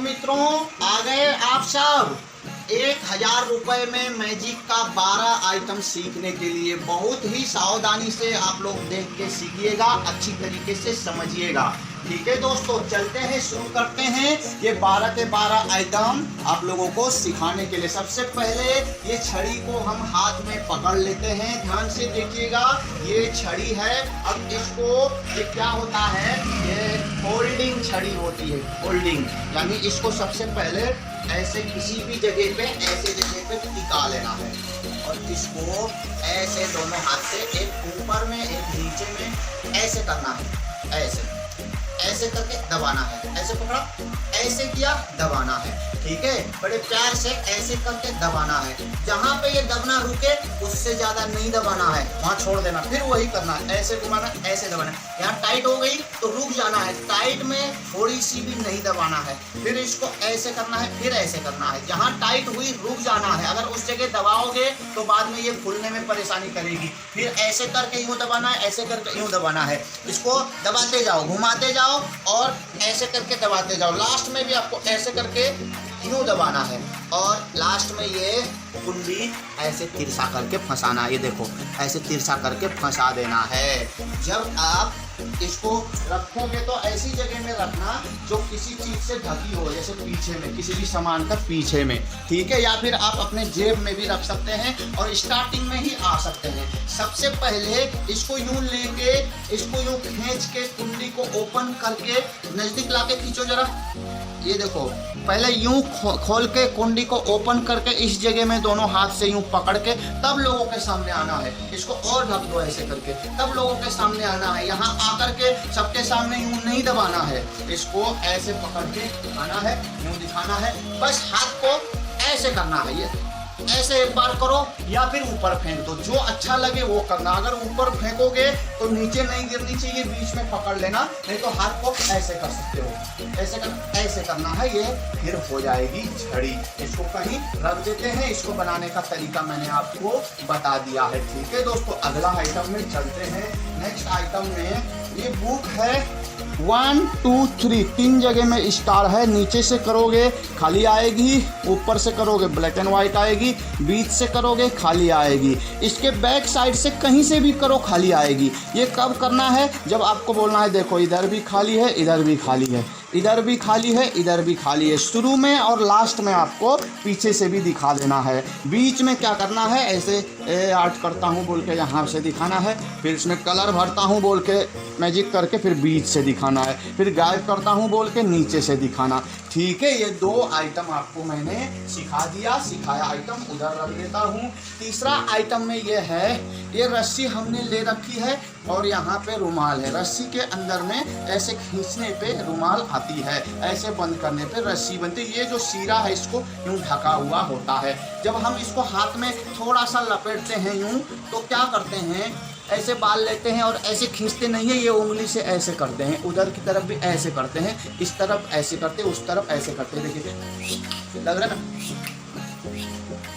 मित्रों, आ गए आप सब 1000 रुपए में मैजिक का 12 आइटम सीखने के लिए। बहुत ही सावधानी से आप लोग देख के सीखिएगा, अच्छी तरीके से समझिएगा। ठीक है दोस्तों, चलते हैं, शुरू करते हैं ये 12 के 12 आइटम आप लोगों को सिखाने के लिए। सबसे पहले ये छड़ी को हम हाथ में पकड़ लेते हैं, ध्यान से देखिएगा। ये छड़ी है। अब इसको ये क्या होता है, ये होल्डिंग छड़ी होती है। होल्डिंग यानी इसको सबसे पहले ऐसे किसी भी जगह पे, ऐसे जगह पे टिका लेना है और इसको ऐसे दोनों हाथ से, एक ऊपर में एक नीचे में, ऐसे करना है। ऐसे करके दबाना है। ऐसे पकड़ा, ऐसे किया, दबाना है। ठीक है, बड़े प्यार से ऐसे करके दबाना है। जहां पे ये दबना रुके उससे ज्यादा नहीं दबाना है, वहां छोड़ देना। फिर वही करना है, ऐसे घुमाना, ऐसे दबाना। यहाँ टाइट हो गई तो रुक जाना है, टाइट में थोड़ी सी भी नहीं दबाना है। फिर इसको ऐसे करना है, फिर ऐसे करना है। जहां टाइट हुई रुक जाना है। अगर उस जगह दबाओगे तो बाद में ये खुलने में परेशानी करेगी। फिर ऐसे करके यूं दबाना है, ऐसे करके यूं दबाना है। इसको दबाते जाओ, घुमाते जाओ और ऐसे करके दबाते जाओ। लास्ट में भी आपको ऐसे करके यूं दबाना है और लास्ट में ये कुंडी ऐसे तिरछा करके फंसाना है। ये देखो, ऐसे तिरछा करके फंसा देना है। जब आप इसको रखोगे तो ऐसी जगह में रखना जो किसी चीज से ढकी हो, जैसे पीछे में, किसी भी सामान का पीछे में। ठीक है, या फिर आप अपने जेब में भी रख सकते हैं और स्टार्टिंग में ही आ सकते हैं। सबसे पहले इसको यूं लेके, इसको यूं खींच के, कुंडी को ओपन करके, नजदीक लाके खींचो जरा। ये देखो, पहले यूं खोल के कुंडी को ओपन करके इस जगह में दोनों हाथ से यूं पकड़ के तब लोगों के सामने आना है। इसको और ढक दो ऐसे करके, तब लोगों के सामने आना है। यहाँ आकर के सबके सामने यूं नहीं दबाना है, इसको ऐसे पकड़ के आना है, यूं दिखाना है। बस हाथ को ऐसे करना है। ये ऐसे एक बार करो या फिर ऊपर फेंक दो, जो अच्छा लगे वो करना। अगर ऊपर फेंकोगे तो नीचे नहीं गिरनी चाहिए, बीच में पकड़ लेना, नहीं तो हाथ को ऐसे कर सकते हो। ऐसे करना है, ये फिर हो जाएगी छड़ी। इसको कहीं रख देते हैं। इसको बनाने का तरीका मैंने आपको बता दिया है। ठीक है दोस्तों, अगला आइटम में चलते हैं। नेक्स्ट आइटम में ये बुक है 1 2 3, 3 जगह में स्टार है। नीचे से करोगे खाली आएगी, ऊपर से करोगे ब्लैक एंड व्हाइट आएगी, बीच से करोगे खाली आएगी। इसके बैक साइड से कहीं से भी करो खाली आएगी। ये कब करना है, जब आपको बोलना है देखो इधर भी खाली है, इधर भी खाली है, इधर भी खाली है, इधर भी खाली है। शुरू में और लास्ट में आपको पीछे से भी दिखा देना है। बीच में क्या करना है, ऐसे आर्ट करता हूँ बोल के यहाँ से दिखाना है। फिर इसमें कलर भरता हूँ बोल के मैजिक करके फिर बीच से दिखाना है। फिर गायब करता हूँ बोल के नीचे से दिखाना। ठीक है, ये 2 आइटम आपको मैंने सिखा दिया। सिखाया आइटम उधर रख देता हूँ। तीसरा आइटम में ये है, ये रस्सी हमने ले रखी है और यहाँ पे रुमाल है। रस्सी के अंदर में ऐसे खींचने पे रुमाल आती है, ऐसे बंद करने पे रस्सी बनती है। ये जो सीरा है इसको यूं ढका हुआ होता है। जब हम इसको हाथ में थोड़ा सा लपेटते हैं यूं, तो क्या करते हैं, ऐसे बाल लेते हैं और ऐसे खींचते नहीं है, ये उंगली से ऐसे करते हैं। उधर की तरफ भी ऐसे करते हैं, इस तरफ ऐसे करते हैं, उस तरफ ऐसे करते हैं। देखिए लग रहा है ना।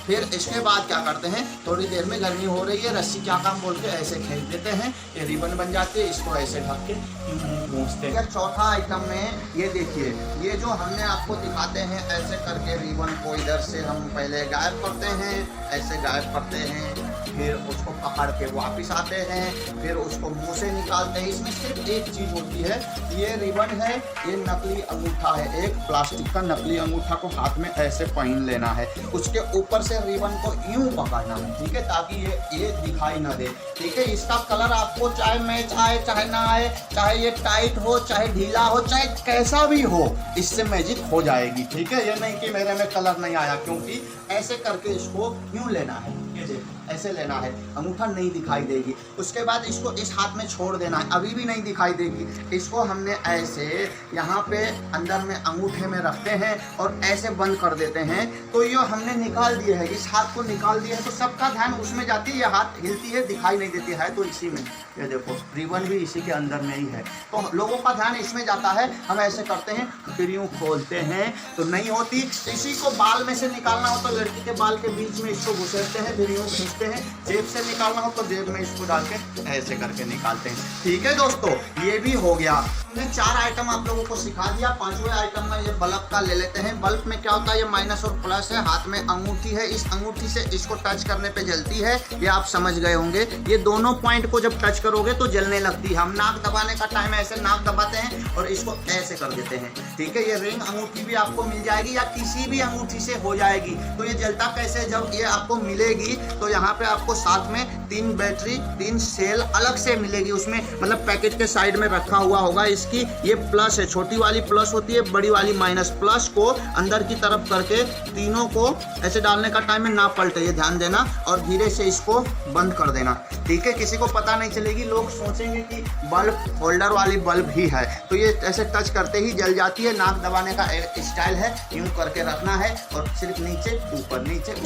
फिर इसके बाद क्या करते हैं, थोड़ी देर में गर्मी हो रही है, रस्सी क्या काम बोल के ऐसे खींच देते हैं, ये रिबन बन जाती है। इसको ऐसे ढक के पहुँचते हैं। चौथा आइटम में ये देखिए, ये जो हमने आपको दिखाते हैं, ऐसे करके रिबन को इधर से हम पहले गायब करते हैं, ऐसे गायब करते हैं, फिर उसको पकड़ के वापस आते हैं, फिर उसको मुंह से निकालते हैं। इसमें सिर्फ एक चीज़ होती है, ये रिबन है, ये नकली अंगूठा है। एक प्लास्टिक का नकली अंगूठा को हाथ में ऐसे पहन लेना है, उसके ऊपर से रिबन को यूं पकड़ना है। ठीक है, ताकि ये दिखाई ना दे। ठीक है, इसका कलर आपको चाहे मैच आए चाहे ना आए, चाहे ये टाइट हो चाहे ढीला हो, चाहे कैसा भी हो, इससे मैजिक हो जाएगी। ठीक है, ये नहीं कि मेरे में कलर नहीं आया, क्योंकि ऐसे करके इसको यूं लेना है। ये देखो, ऐसे लेना है, अंगूठा नहीं दिखाई देगी। उसके बाद इसको इस हाथ में छोड़ देना है, अभी भी नहीं दिखाई देगी। इसको हमने ऐसे यहाँ पे अंदर में अंगूठे में रखते हैं और ऐसे बंद कर देते हैं। तो ये हमने निकाल दिए है, इस हाथ को निकाल दिया है, तो सबका ध्यान उसमें जाती है। ये हाथ हिलती है, दिखाई नहीं देती है, तो इसी में ये देखो रिबन भी इसी के अंदर में ही है, तो लोगों का ध्यान इसमें जाता है। हम ऐसे करते हैं, फिर यूँ खोलते हैं तो नहीं होती। इसी को बाल में से निकालना हो तो लड़की के बाल के बीच में इसको घुसेड़ते हैं, फिर यूँ समझते हैं। जेब से निकालना हो तो जेब में इसको डाल के ऐसे करके निकालते हैं। ठीक है दोस्तों, ये भी हो गया। हमने 4 आइटम आप लोगों को सिखा दिया। 5वें आइटम में ये बल्ब का ले लेते हैं। बल्ब में क्या होता है, ये माइनस और प्लस है, हाथ में अंगूठी है, इस अंगूठी से इसको टच करने पे जलती है, ये आप समझ गए होंगे। ये दोनों पॉइंट को जब टच करोगे तो जलने लगती है। हम नाक दबाने का टाइम ऐसे नाक दबाते हैं और इसको ऐसे कर देते हैं। ठीक है, ये रिंग अंगूठी भी आपको मिल जाएगी या किसी भी अंगूठी से हो जाएगी। तो ये जलता कैसे, जब ये आपको मिलेगी तो यहाँ पे आपको साथ में 3 बैटरी 3 सेल अलग से मिलेगी, उसमें मतलब पैकेट के साइड में रखा हुआ होगा। इसकी ये प्लस है, छोटी वाली प्लस होती है, बड़ी वाली माइनस। प्लस को अंदर की तरफ करके तीनों को ऐसे डालने का टाइम में ना पलटे, ये ध्यान देना, और धीरे से इसको बंद कर देना। ठीक है, किसी को पता नहीं चलेगी, लोग सोचेंगे कि बल्ब होल्डर वाली बल्ब ही है। तो ये ऐसे टच करते ही जल जाती है। नाक दबाने का स्टाइल है, यूं करके रखना है और सिर्फ नीचे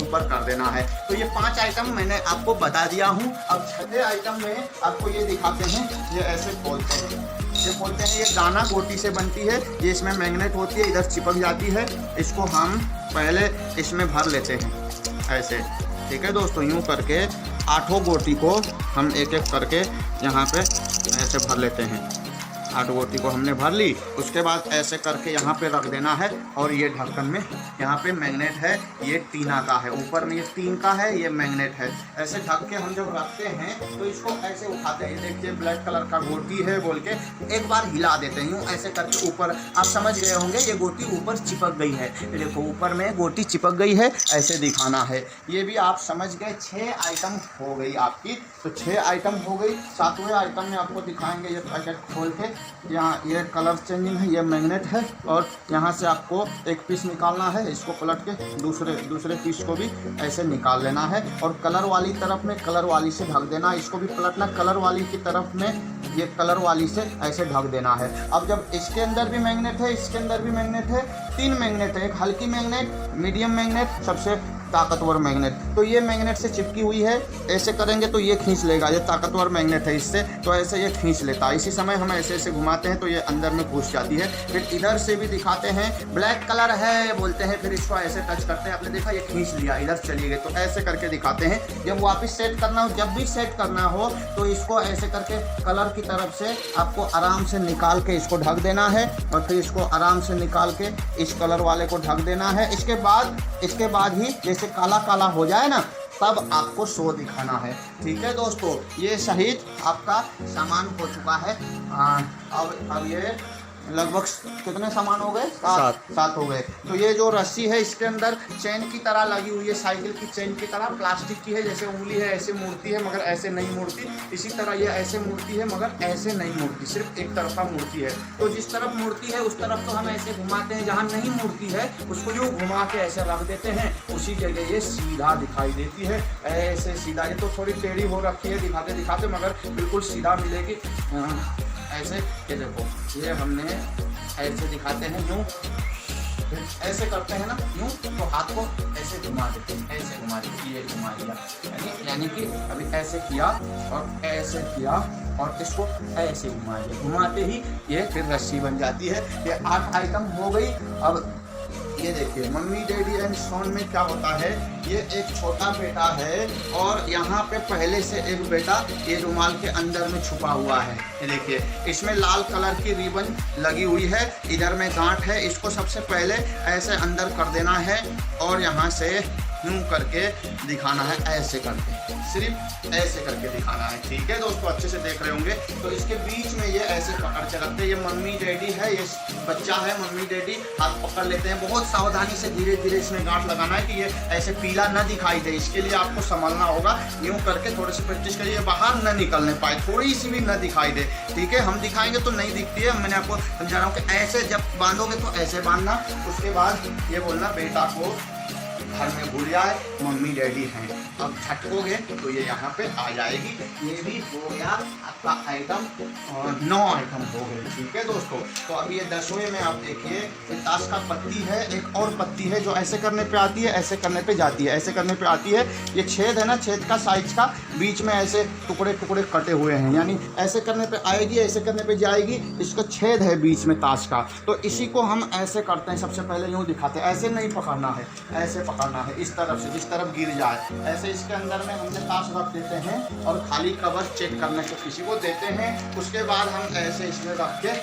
ऊपर कर देना है। तो ये 5 आइटम मैंने आपको बता दिया हूँ। अब 6वें आइटम में आपको ये दिखाते हैं। ये ऐसे खोलते हैं, ये बोलते हैं, ये दाना गोटी से बनती है, ये इसमें मैग्नेट होती है, इधर चिपक जाती है। इसको हम पहले इसमें भर लेते हैं ऐसे। ठीक है दोस्तों, यूं करके 8 गोटी को हम एक एक करके यहाँ पे ऐसे भर लेते हैं। 8 गोटी को हमने भर ली, उसके बाद ऐसे करके यहाँ पे रख देना है। और ये ढक्कन में यहाँ पे मैग्नेट है, ये टीना का है, ऊपर में ये टीन का है, ये मैग्नेट है। ऐसे ढक के हम जब रखते हैं तो इसको ऐसे उठाते हैं। देखिए ब्लैक कलर का गोटी है बोल के एक बार हिला देते हैं, ऐसे करके ऊपर। आप समझ गए होंगे ये गोटी ऊपर चिपक गई है। देखो ऊपर में गोटी चिपक गई है, ऐसे दिखाना है। ये भी आप समझ गए। 6 आइटम हो गई आपकी। तो 6 आइटम हो गई। 7वें आइटम में आपको दिखाएंगे। ये पैकेट खोल के यहाँ ये कलर चेंजिंग है, ये मैग्नेट है, और यहाँ से आपको एक पीस निकालना है। इसको पलट के दूसरे पीस को भी ऐसे निकाल लेना है। और कलर वाली तरफ में कलर वाली से ढक देना। इसको भी पलटना, कलर वाली की तरफ में ये कलर वाली से ऐसे ढक देना है। अब जब इसके अंदर भी मैग्नेट है, इसके अंदर भी मैग्नेट है, 3 मैग्नेट है, एक हल्की मैग्नेट, मीडियम मैग्नेट, सबसे ताकतवर मैग्नेट। तो ये मैग्नेट से चिपकी हुई है, ऐसे करेंगे तो ये खींच लेगा। ये ताकतवर मैग्नेट है, इससे तो ऐसे ये खींच लेता है। इसी समय हम ऐसे ऐसे घुमाते हैं तो ये अंदर में घुस जाती है। फिर इधर से भी दिखाते हैं, ब्लैक कलर है बोलते हैं, फिर इसको ऐसे टच करते हैं। आपने देखा ये खींच लिया, इधर चली गई। तो ऐसे करके दिखाते हैं। जब वापस सेट करना हो, जब भी सेट करना हो तो इसको ऐसे करके कलर की तरफ से आपको आराम से निकाल के इसको ढक देना है, और फिर इसको आराम से निकाल के इस कलर वाले को ढक देना है। इसके बाद ही जैसे काला काला हो जाए ना, तब आपको शो दिखाना है। ठीक है दोस्तों, ये सहित आपका सामान हो चुका है। अब ये लगभग कितने सामान हो गए? 7 हो गए। तो ये जो रस्सी है इसके अंदर चेन की तरह लगी हुई है, साइकिल की चेन की तरह, प्लास्टिक की है। जैसे उंगली है ऐसे मुड़ती है मगर ऐसे नहीं मुड़ती, इसी तरह ये ऐसे मुड़ती है मगर ऐसे नहीं मुड़ती, सिर्फ एक तरफा मुड़ती है। तो जिस तरफ मुड़ती है उस तरफ तो हम ऐसे घुमाते हैं, जहाँ नहीं मुड़ती है उसको जो घुमा के ऐसे रख देते हैं, उसी जगह ये सीधा दिखाई देती है, ऐसे सीधा। ये तो थोड़ी टेढ़ी हो रखी है दिखाते दिखाते, मगर बिल्कुल सीधा मिलेगी। ऐसे ये देखो, ये हमने ऐसे दिखाते हैं, यूँ ऐसे करते हैं ना, यूँ, तो हाथ को ऐसे घुमा देते हैं, ऐसे घुमा देते, ये घुमा दिया, यानी कि अभी ऐसे किया और ऐसे किया और इसको ऐसे घुमा दिया। घुमाते ही ये फिर रस्सी बन जाती है। ये 8 आइटम हो गई। अब ये देखिए, मम्मी डैडी एंड सोन में क्या होता है, ये एक छोटा बेटा है और यहाँ पे पहले से एक बेटा ये रुमाल के अंदर में छुपा हुआ है। ये देखिए, इसमें लाल कलर की रिबन लगी हुई है, इधर में गांठ है। इसको सबसे पहले ऐसे अंदर कर देना है और यहाँ से यूं करके दिखाना है, ऐसे करके, सिर्फ ऐसे करके दिखाना है। ठीक है दोस्तों, अच्छे से देख रहे होंगे। तो इसके बीच में ये ऐसे पकड़ के रखते हैं। ये मम्मी डैडी है, ये बच्चा है, मम्मी डैडी हाथ पकड़ लेते हैं। बहुत सावधानी से धीरे धीरे इसमें गांठ लगाना है कि ये ऐसे पीला न दिखाई दे। इसके लिए आपको संभलना होगा, यूं करके थोड़ी सी प्रैक्टिस करिए, बाहर न निकलने पाए, थोड़ी सी भी न दिखाई दे। ठीक है, हम दिखाएंगे तो नहीं दिखती है। मैंने आपको समझा रहा हूँ कि ऐसे जब बांधोगे तो ऐसे बांधना। उसके बाद ये बोलना बेटा को घर में भूल जाए मम्मी डैडी हैं। अब झटकोगे तो ये यहाँ पे आ जाएगी। ये भी हो गया आपका आइटम, 9 आइटम हो गए। ठीक है दोस्तों, तो अब ये 10वें में आप देखिए, ताश का पत्ती है, एक और पत्ती है जो ऐसे करने पे आती है, ऐसे करने पे जाती है, ऐसे करने पे आती है। ये छेद है ना, छेद का साइज का, बीच में ऐसे टुकड़े टुकड़े कटे हुए हैं, यानी ऐसे करने पे आएगी, ऐसे करने पे जाएगी। इसका छेद है बीच में ताश का, तो इसी को हम ऐसे करते हैं। सबसे पहले यूँ दिखाते हैं, ऐसे नहीं पकड़ना है, ऐसे पकड़ना है, इस तरफ से, जिस तरफ गिर जाए ऐसे इसके अंदर में हमने ताश रख देते हैं और खाली कवर चेक करने को किसी को देते हैं। उसके बाद हम ऐसे इसमें रख के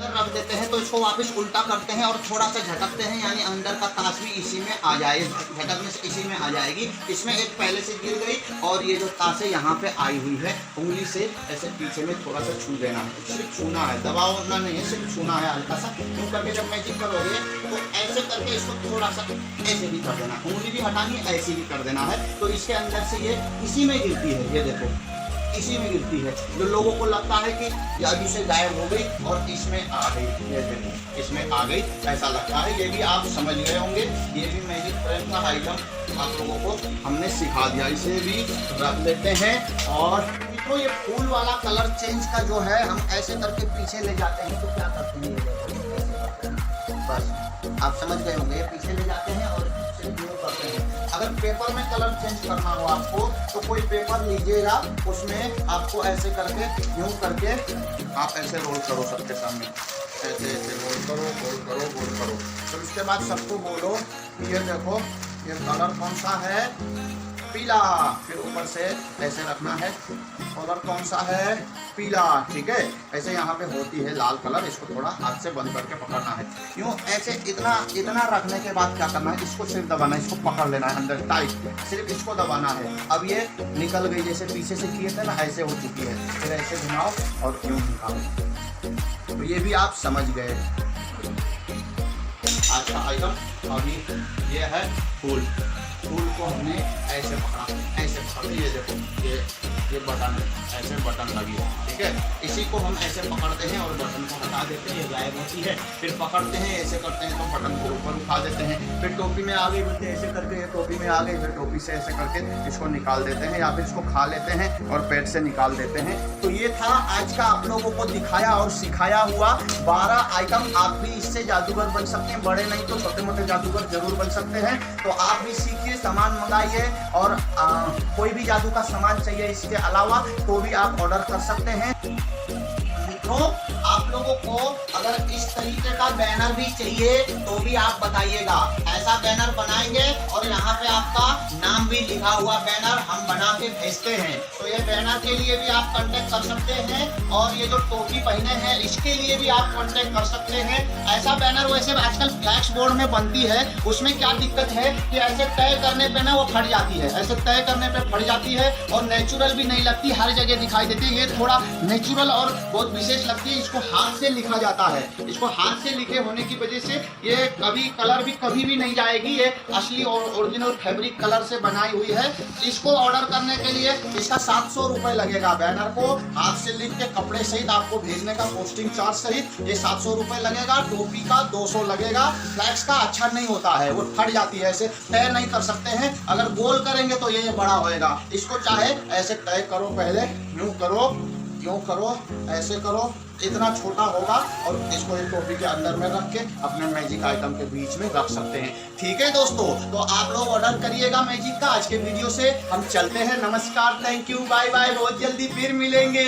रख देते हैं। तो इसको वापस उल्टा करते हैं और थोड़ा सा झटकते हैं, यानी अंदर का ताश भी इसी में आ जाए, झटकने से इसी में आ जाएगी। इसमें एक पहले से गिर गई और ये जो ताश है यहाँ पे आई हुई है, उंगली से ऐसे पीछे में थोड़ा सा छू देना है, सिर्फ छूना है, दबाना नहीं है, सिर्फ छूना है हल्का सा। यूँ करके जब मैजिक करोगे तो ऐसे करके इसको थोड़ा सा ऐसे भी कर देना, उंगली भी हटानी है, ऐसे भी कर देना है। तो इसके अंदर से ये इसी में गिरती है, ये देखो इसी में गिरती है। जो लोगों को लगता है कि जादू से गायब हो गई और इसमें आ गई, ये देखो इसमें आ गई, ऐसा लगता है। ये भी आप समझ गए होंगे, ये भी मैजिक फ्रेम का आइटम आप लोगों को हमने सिखा दिया। इसे भी रख लेते हैं। और तो ये फूल वाला कलर चेंज का जो है, हम ऐसे करके पीछे ले जाते हैं। तो क्या करते हैं, बस आप समझ गए होंगे, पीछे ले जाते हैं और करते हैं। अगर पेपर में कलर चेंज करना हो आपको तो कोई पेपर लीजिएगा, उसमें आपको ऐसे करके यूं करके आप ऐसे रोल करो, सबके सामने ऐसे ऐसे रोल करो, रोल करो, रोल करो। फिर उसके बाद सबको बोलो ये देखो ये कलर कौन सा है, पीला। फिर ऊपर से ऐसे रखना है, कलर कौन सा है, पीला, ठीक है। ऐसे यहाँ पे होती है लाल कलर, इसको थोड़ा हाथ से बंद करके पकड़ना है, यूँ ऐसे इतना रखने के बाद क्या करना है, इसको सिर्फ दबाना है, इसको पकड़ लेना है अंदर टाइट, सिर्फ इसको दबाना है। अब ये निकल गई, जैसे पीछे से किए थे ना, ऐसे हो चुकी है। फिर ऐसे घुमाओ और यूँ घुमाओ। तो ये भी आप समझ गए आज का आइटम। अभी ये है फूल, फूल को हमने ऐसे पकड़ा, ऐसे पकड़ा, ये देखो ये बटन है, ऐसे बटन लगी है, ठीक है। इसी को हम ऐसे पकड़ते हैं और बटन को हटा देते हैं, ये गायब होती है। फिर पकड़ते हैं, ऐसे करते हैं तो बटन को ऊपर उठा देते हैं। फिर टोपी में आ गई बोलते ऐसे करके, ये टोपी में आ गई, फिर टोपी से ऐसे करके इसको निकाल देते हैं, या फिर इसको खा लेते हैं और पेट से निकाल देते हैं। तो ये था आज का आप लोगों को दिखाया और सिखाया हुआ 12 आइटम। आप भी इससे जादूगर बन सकते हैं, बड़े नहीं तो छोटे मोटे जादूगर जरूर बन सकते हैं। तो आप भी सीखिए, सामान मंगाइए, और कोई भी जादू का सामान चाहिए इसके अलावा तो भी आप ऑर्डर कर सकते हैं। मित्रों, आप लोगों को अगर इस तरीके का बैनर भी चाहिए तो भी आप बताइएगा, ऐसा बैनर बनाएंगे और यहाँ पे आपका नाम भी लिखा हुआ बैनर हम बना के भेजते हैं। तो ये बैनर के लिए भी आप कांटेक्ट कर सकते हैं, और ये जो टोपी पहने हैं इसके लिए भी आप कांटेक्ट कर सकते हैं। ऐसा बैनर वैसे आजकल फ्लैक्स बोर्ड में बनती है, उसमें क्या दिक्कत है कि ऐसे तय करने पे ना वो फट जाती है, ऐसे तय करने पे फट जाती है और नेचुरल भी नहीं लगती, हर जगह दिखाई देती है। ये थोड़ा नेचुरल और बहुत विशेष लगती है। इसको हाथ से लिखा जाता है, इसको हाथ से लिखे होने की वजह से ये कभी कलर भी कभी भी नहीं जाएगी। ये असली और ओरिजिनल फैब्रिक कलर से बनाई हुई है। इसको ऑर्डर करने के लिए इसका 700 रुपये लगेगा। बैनर को हाथ से लिख के कपड़े सहित आपको भेजने का पोस्टिंग चार्ज सहित ये 700 रुपये लगेगा। टोपी का 200 लगेगा। फ्लैक्स का अच्छा नहीं होता है, वो फट जाती है, ऐसे तय नहीं कर सकते हैं। अगर गोल करेंगे तो ये बड़ा होएगा। इसको चाहे ऐसे तय करो, पहले यूं करो, यूं करो, ऐसे करो, इतना छोटा होगा, और इसको एक टोपी के अंदर में रख के अपने मैजिक आइटम के बीच में रख सकते हैं। ठीक है दोस्तों, तो आप लोग ऑर्डर करिएगा मैजिक का। आज के वीडियो से हम चलते हैं। नमस्कार, थैंक यू, बाय बाय, बहुत जल्दी फिर मिलेंगे।